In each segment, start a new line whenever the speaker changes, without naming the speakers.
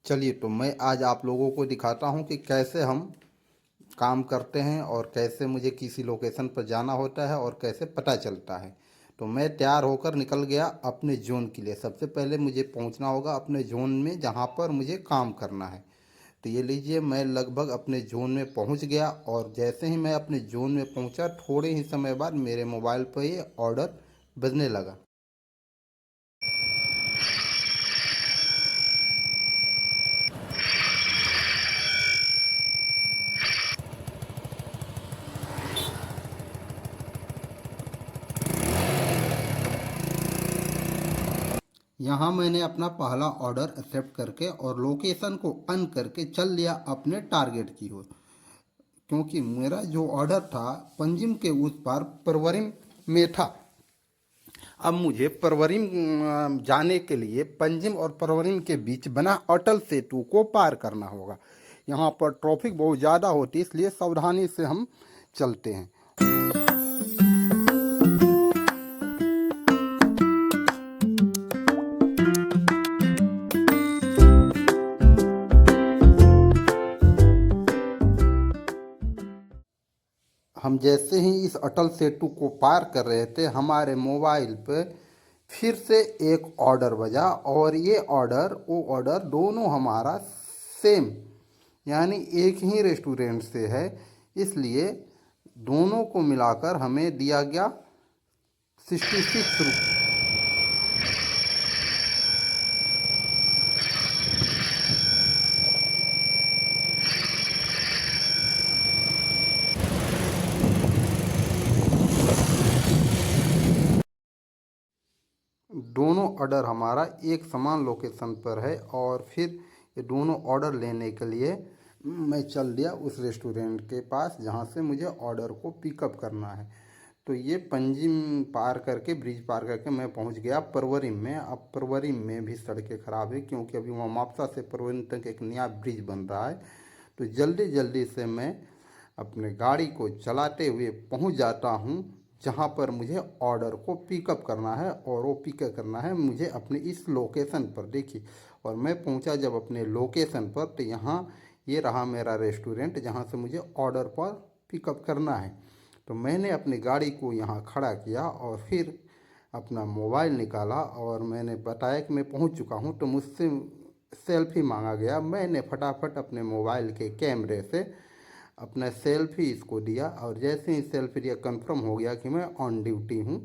चलिए तो मैं आज आप लोगों को दिखाता हूँ कि कैसे हम काम करते हैं और कैसे मुझे किसी लोकेशन पर जाना होता है और कैसे पता चलता है। तो मैं तैयार होकर निकल गया अपने ज़ोन के लिए। सबसे पहले मुझे पहुँचना होगा अपने ज़ोन में जहाँ पर मुझे काम करना है। तो ये लीजिए, मैं लगभग अपने ज़ोन में पहुँच गया और जैसे ही मैं अपने ज़ोन में पहुँचा थोड़े ही समय बाद मेरे मोबाइल पर ये ऑर्डर बजने लगा। यहाँ मैंने अपना पहला ऑर्डर एक्सेप्ट करके और लोकेशन को ऑन करके चल लिया अपने टारगेट की ओर, क्योंकि मेरा जो ऑर्डर था पंजिम के उस पार परवरिम में था। अब मुझे परवरिम जाने के लिए पंजिम और परवरिम के बीच बना अटल सेतु को पार करना होगा। यहाँ पर ट्रैफिक बहुत ज़्यादा होती है, इसलिए सावधानी से हम चलते हैं। हम जैसे ही इस अटल सेतु को पार कर रहे थे हमारे मोबाइल पे फिर से एक ऑर्डर बजा और ये ऑर्डर वो ऑर्डर दोनों हमारा सेम, यानी एक ही रेस्टोरेंट से है, इसलिए दोनों को मिलाकर हमें दिया गया 66 रुपये। दोनों ऑर्डर हमारा एक समान लोकेशन पर है और फिर ये दोनों ऑर्डर लेने के लिए मैं चल दिया उस रेस्टोरेंट के पास जहाँ से मुझे ऑर्डर को पिकअप करना है। तो ये पंजिम पार करके, ब्रिज पार करके मैं पहुँच गया परवरिम में। अब परवरिम में भी सड़कें ख़राब है क्योंकि अभी वहाँ मापसा से परवरिम तक एक नया ब्रिज बन रहा है। तो जल्दी जल्दी से मैं अपने गाड़ी को चलाते हुए पहुँच जाता हूँ जहाँ पर मुझे ऑर्डर को पिकअप करना है, और वो पिकअप करना है मुझे अपने इस लोकेशन पर। देखिए, और मैं पहुँचा जब अपने लोकेशन पर तो यहाँ ये रहा मेरा रेस्टोरेंट जहाँ से मुझे ऑर्डर पर पिकअप करना है। तो मैंने अपनी गाड़ी को यहाँ खड़ा किया और फिर अपना मोबाइल निकाला और मैंने बताया कि मैं पहुँच चुका हूँ। तो मुझसे सेल्फी मांगा गया। मैंने फटाफट अपने मोबाइल के कैमरे से अपना सेल्फी इसको दिया और जैसे ही सेल्फी दिया कंफर्म हो गया कि मैं ऑन ड्यूटी हूँ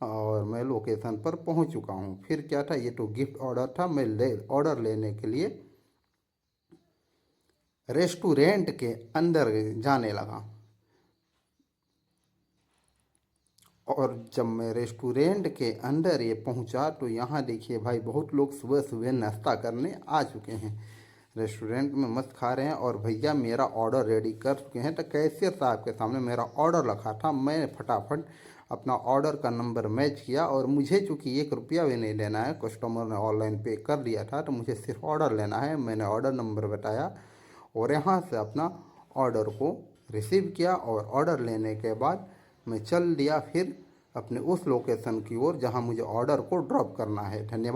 और मैं लोकेशन पर पहुँच चुका हूँ। फिर क्या था, ये तो गिफ्ट ऑर्डर था। मैं ऑर्डर लेने के लिए रेस्टोरेंट के अंदर जाने लगा और जब मैं रेस्टोरेंट के अंदर ये पहुंचा तो यहाँ देखिए भाई, बहुत लोग सुबह सुबह नाश्ता करने आ चुके हैं, रेस्टोरेंट में मस्त खा रहे हैं। और भैया मेरा ऑर्डर रेडी कर चुके हैं। तो कैशियर साहब के सामने मेरा ऑर्डर रखा था। मैं फटाफट अपना ऑर्डर का नंबर मैच किया और मुझे चूँकि 1 रुपया भी नहीं लेना है, कस्टमर ने ऑनलाइन पे कर दिया था, तो मुझे सिर्फ ऑर्डर लेना है। मैंने ऑर्डर नंबर बताया और यहाँ से अपना ऑर्डर को रिसीव किया और ऑर्डर लेने के बाद मैं चल दिया फिर अपने उस लोकेशन की ओर जहाँ मुझे ऑर्डर को ड्रॉप करना है। धन्यवाद।